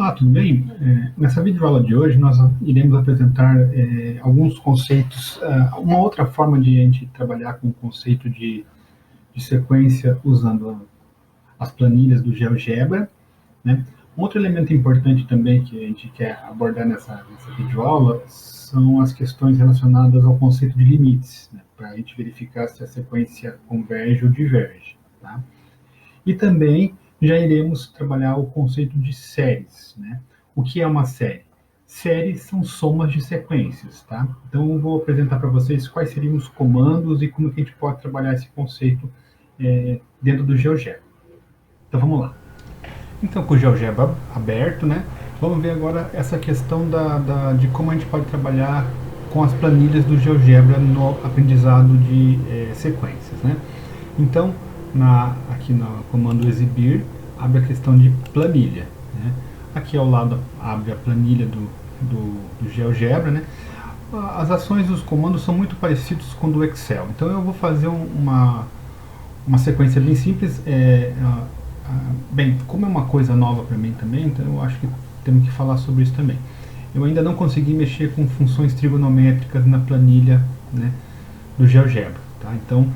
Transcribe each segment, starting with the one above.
Olá, tudo bem? Nessa videoaula de hoje nós iremos apresentar alguns conceitos, uma outra forma de a gente trabalhar com o conceito de sequência usando as planilhas do GeoGebra, né? Um outro elemento importante também que a gente quer abordar nessa videoaula são as questões relacionadas ao conceito de limites, né? Para a gente verificar se a sequência converge ou diverge, tá? E também já iremos trabalhar o conceito de séries, né? O que é uma série? Séries são somas de sequências, tá? Então eu vou apresentar para vocês quais seriam os comandos e como que a gente pode trabalhar esse conceito dentro do GeoGebra. Então vamos lá. Então com o GeoGebra aberto, né? Vamos ver agora essa questão de como a gente pode trabalhar com as planilhas do GeoGebra no aprendizado de sequências, né? Então aqui no comando exibir, abre a questão de planilha, né? Aqui ao lado abre a planilha do GeoGebra, né? As ações dos comandos são muito parecidos com o do Excel, então eu vou fazer uma sequência bem simples. Bem, como é uma coisa nova para mim também, então eu acho que temos que falar sobre isso também. Eu ainda não consegui mexer com funções trigonométricas na planilha, né, do GeoGebra, tá? Então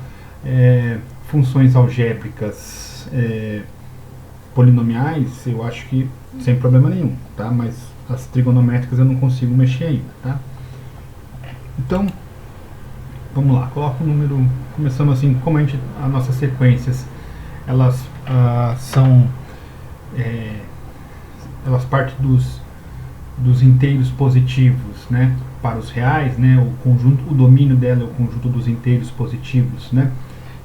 funções algébricas polinomiais eu acho que sem problema nenhum, tá? Mas as trigonométricas eu não consigo mexer ainda, tá? Então vamos lá, coloca o número, começando assim, como as nossas sequências elas elas partem dos inteiros positivos, né, para os reais, né, o domínio dela é o conjunto dos inteiros positivos, né?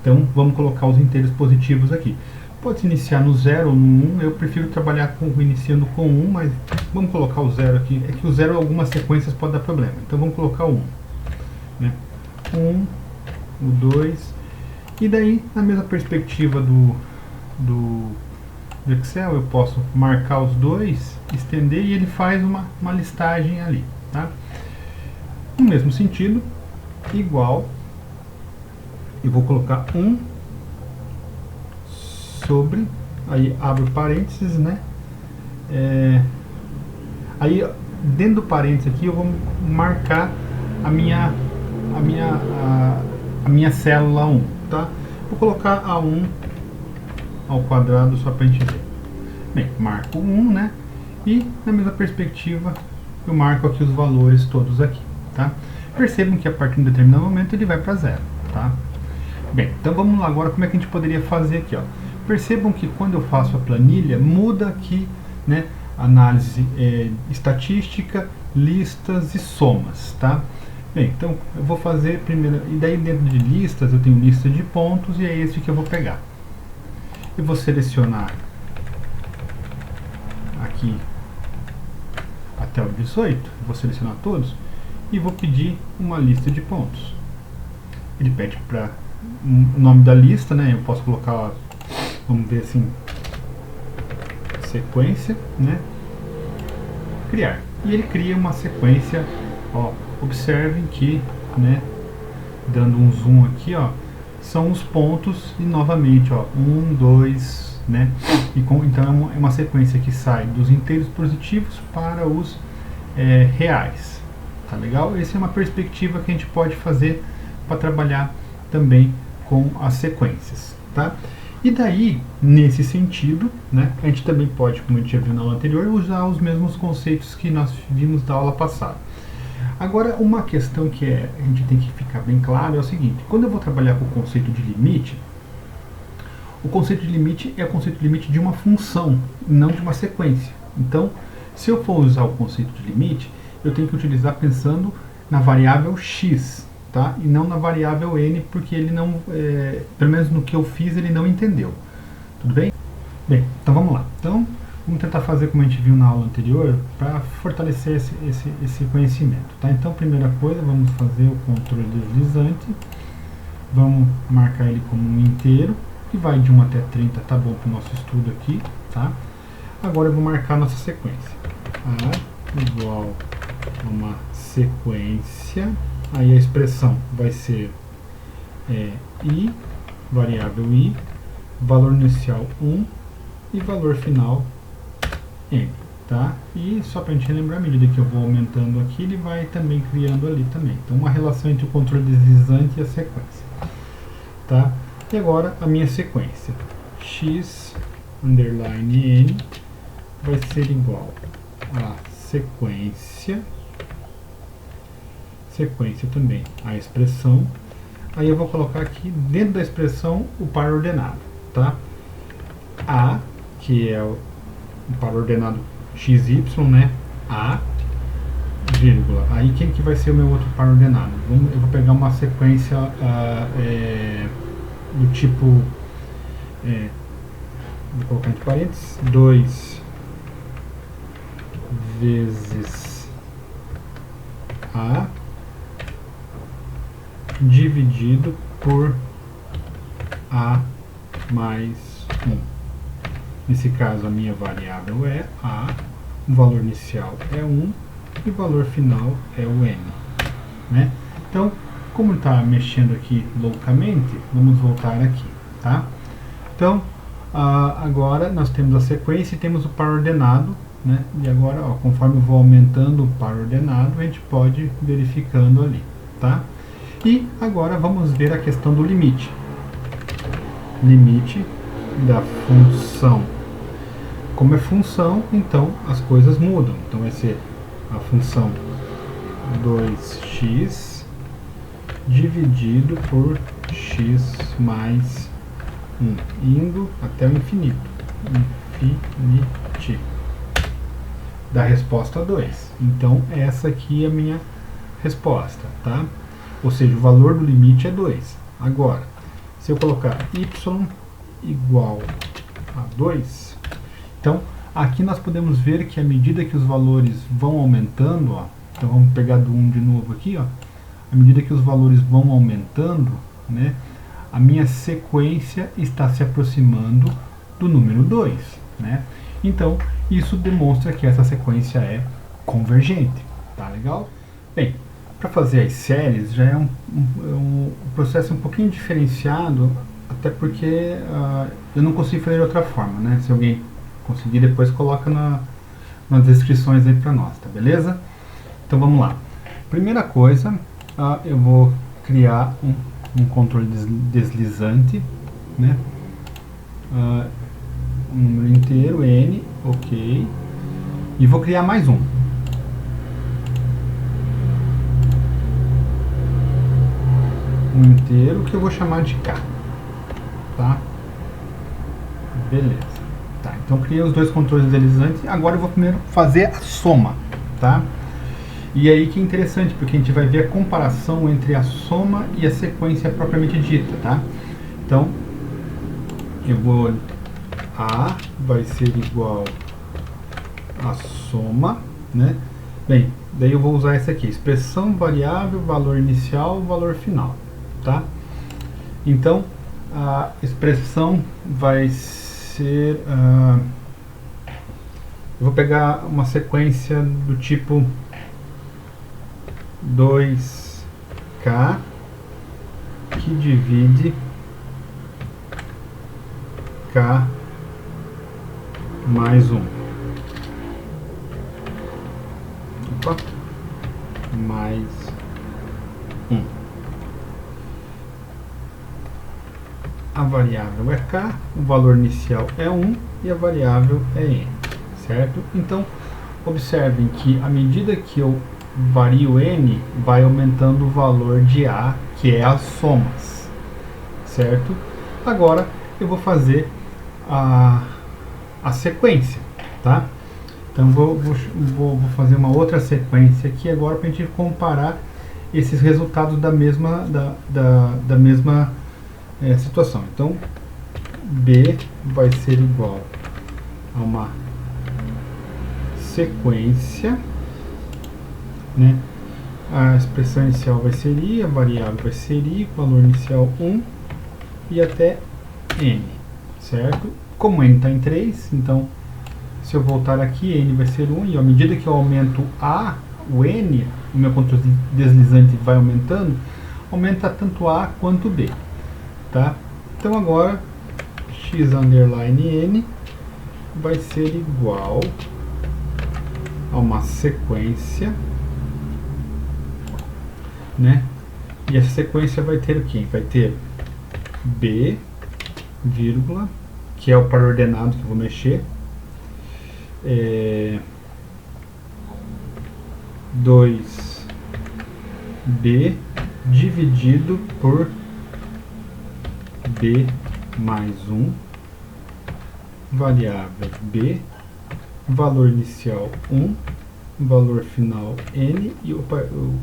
Então vamos colocar os inteiros positivos aqui. Pode iniciar no 0 ou no 1, eu prefiro trabalhar iniciando com 1, mas vamos colocar o 0 aqui. É que o 0 em algumas sequências pode dar problema, então vamos colocar o 1, né? 1, o 2, e daí na mesma perspectiva do Excel eu posso marcar os dois, estender e ele faz uma listagem ali, tá? No mesmo sentido, igual, eu vou colocar 1 sobre, aí abro parênteses, né? Aí dentro do parênteses aqui eu vou marcar a minha célula 1, tá? Vou colocar a 1 ao quadrado só para a gente ver. Bem, marco 1, né? E na mesma perspectiva eu marco aqui os valores todos aqui, tá? Percebam que a partir de um determinado momento ele vai para 0, tá? Bem, então vamos lá agora como é que a gente poderia fazer aqui, ó. Percebam que quando eu faço a planilha, muda aqui, né, análise estatística, listas e somas, tá? Bem, então eu vou fazer primeiro, e daí dentro de listas eu tenho lista de pontos e é esse que eu vou pegar. Eu vou selecionar aqui até o 18, vou selecionar todos e vou pedir uma lista de pontos. Ele pede para o nome da lista, né? Eu posso colocar, vamos ver assim, sequência, né? Criar. E ele cria uma sequência, ó, observem que, né, dando um zoom aqui, ó, são os pontos e novamente, ó, 1, 2, né? Então é uma sequência que sai dos inteiros positivos para os reais, tá legal? Essa é uma perspectiva que a gente pode fazer para trabalhar também com as sequências, tá? E daí, nesse sentido, né, a gente também pode, como a gente já viu na aula anterior, usar os mesmos conceitos que nós vimos da aula passada. Agora, uma questão que a gente tem que ficar bem claro é o seguinte: quando eu vou trabalhar com o conceito de limite, o conceito de limite é o conceito de limite de uma função, não de uma sequência. Então, se eu for usar o conceito de limite, eu tenho que utilizar pensando na variável x, tá? E não na variável n, porque ele não, pelo menos no que eu fiz, ele não entendeu. Tudo bem? Bem, então vamos lá. Então, vamos tentar fazer como a gente viu na aula anterior, para fortalecer esse conhecimento, tá? Então, primeira coisa, vamos fazer o controle deslizante, vamos marcar ele como um inteiro, que vai de 1 até 30, tá bom para o nosso estudo aqui, tá? Agora eu vou marcar a nossa sequência. A igual a uma sequência, aí a expressão vai ser i, variável i, valor inicial 1 e valor final n, tá? E só para a gente lembrar, à medida que eu vou aumentando aqui, ele vai também criando ali também. Então, uma relação entre o controle deslizante e a sequência, tá? E agora a minha sequência, x underline n vai ser igual a sequência também a expressão. Aí eu vou colocar aqui dentro da expressão o par ordenado, tá? A, que é o par ordenado xy, né? A, vírgula. Aí quem que vai ser o meu outro par ordenado? Eu vou pegar uma sequência do tipo, vou colocar entre parênteses, 2 vezes A dividido por A mais 1. Nesse caso, a minha variável é A, o valor inicial é 1 e o valor final é o N, né? Então, como está mexendo aqui loucamente, vamos voltar aqui, tá? Então, agora nós temos a sequência e temos o par ordenado, né? E agora, ó, conforme eu vou aumentando o par ordenado, a gente pode ir verificando ali, tá? E agora vamos ver a questão do limite. Limite da função. Como é função, então as coisas mudam. Então vai ser a função 2x dividido por x mais 1, indo até o infinito. Infinite. Da resposta 2. Então essa aqui é a minha resposta, tá? Ou seja, o valor do limite é 2. Agora, se eu colocar y igual a 2, então aqui nós podemos ver que à medida que os valores vão aumentando, ó, então vamos pegar do 1 de novo aqui, ó, à medida que os valores vão aumentando, né, a minha sequência está se aproximando do número 2, né? Então, isso demonstra que essa sequência é convergente, tá legal? Bem, para fazer as séries já é um processo um pouquinho diferenciado, até porque eu não consigo fazer de outra forma, né? Se alguém conseguir, depois coloca nas descrições aí para nós, tá beleza? Então vamos lá. Primeira coisa, eu vou criar um controle deslizante, né? Um número inteiro, n, ok. E vou criar mais um. Um inteiro que eu vou chamar de K, tá? Beleza. Tá, então criei os dois controles deslizantes. Agora eu vou primeiro fazer a soma, tá? E aí que é interessante, porque a gente vai ver a comparação entre a soma e a sequência propriamente dita, tá? Então, eu vou... A vai ser igual a soma, né? Bem, daí eu vou usar essa aqui, expressão variável, valor inicial, valor final, tá? Então, a expressão vai ser... eu vou pegar uma sequência do tipo 2k que divide k mais 1. Opa, mais 1. A variável é k, o valor inicial é 1 e a variável é n, certo? Então, observem que à medida que eu vario n, vai aumentando o valor de a, que é as somas, certo? Agora eu vou fazer a sequência, tá? Então vou fazer uma outra sequência aqui agora para a gente comparar esses resultados da mesma situação. Então B vai ser igual a uma sequência, né? A expressão inicial vai ser i, a variável vai ser i, valor inicial 1 e até n, certo? Como n está em 3, então se eu voltar aqui, n vai ser 1, e à medida que eu aumento a, o n, o meu controle deslizante vai aumentando, aumenta tanto a quanto b, tá? Então agora, x underline n vai ser igual a uma sequência, né? E essa sequência vai ter o quê? Vai ter B, vírgula, que é o par ordenado que eu vou mexer, 2B dividido por B mais 1, variável B, valor inicial 1, valor final N, e eu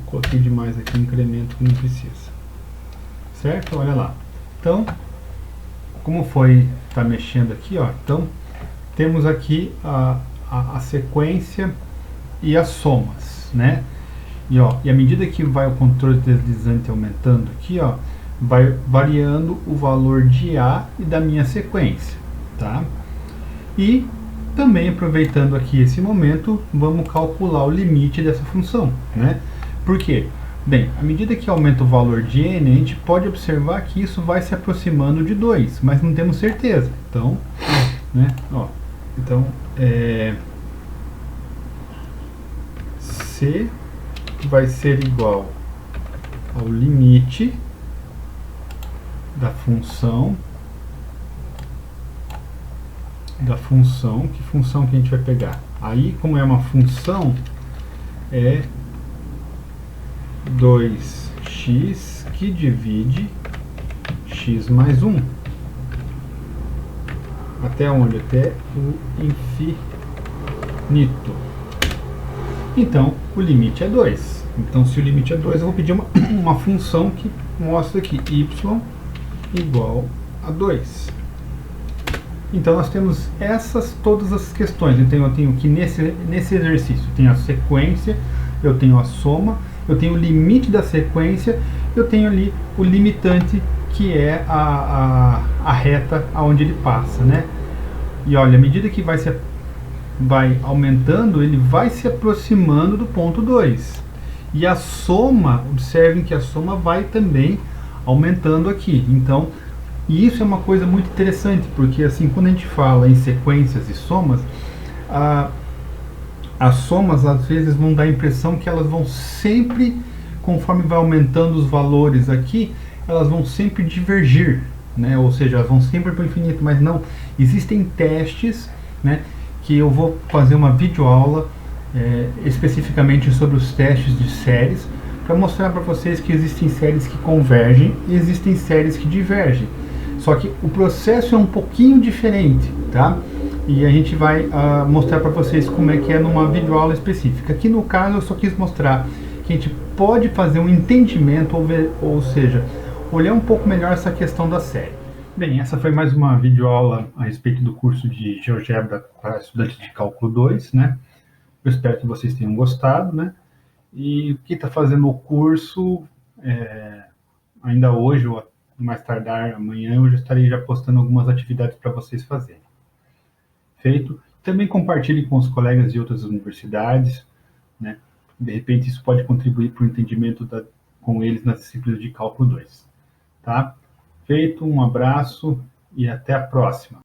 coloquei demais aqui incremento que não precisa. Certo? Olha lá. Então, como foi, tá mexendo aqui, ó, então temos aqui a sequência e as somas, né? E à medida que vai o controle deslizante aumentando aqui, ó, vai variando o valor de A e da minha sequência, tá? E também, aproveitando aqui esse momento, vamos calcular o limite dessa função, né? Por quê? Bem, à medida que aumenta o valor de n, a gente pode observar que isso vai se aproximando de 2, mas não temos certeza. Então, né, C vai ser igual ao limite da função, que função que a gente vai pegar? Aí, como é uma função, é 2x que divide x mais 1. Até onde? Até o infinito. Então, o limite é 2. Então, se o limite é 2, eu vou pedir uma função que mostra aqui y igual a 2. Então, nós temos todas as questões. Então, eu tenho que nesse exercício, eu tenho a sequência, eu tenho a soma, eu tenho o limite da sequência, eu tenho ali o limitante, que é a reta aonde ele passa, né? E olha, à medida que vai aumentando, ele vai se aproximando do ponto 2. E a soma, observem que a soma vai também aumentando aqui. Então, e isso é uma coisa muito interessante, porque assim, quando a gente fala em sequências e somas, as somas às vezes vão dar a impressão que elas vão sempre, conforme vai aumentando os valores aqui, elas vão sempre divergir, né? Ou seja, elas vão sempre para o infinito, mas não. Existem testes, né, que eu vou fazer uma videoaula especificamente sobre os testes de séries, para mostrar para vocês que existem séries que convergem e existem séries que divergem. Só que o processo é um pouquinho diferente, tá? E a gente vai mostrar para vocês como é que é numa videoaula específica. Aqui no caso eu só quis mostrar que a gente pode fazer um entendimento, ou seja, olhar um pouco melhor essa questão da série. Bem, essa foi mais uma videoaula a respeito do curso de GeoGebra para estudantes de Cálculo 2, né? Eu espero que vocês tenham gostado, né? E quem está fazendo o curso, ainda hoje ou mais tardar amanhã, eu já estarei postando algumas atividades para vocês fazerem. Feito? Também compartilhe com os colegas de outras universidades, né? De repente isso pode contribuir para o entendimento com eles nas disciplinas de Cálculo 2. Tá? Feito, um abraço e até a próxima.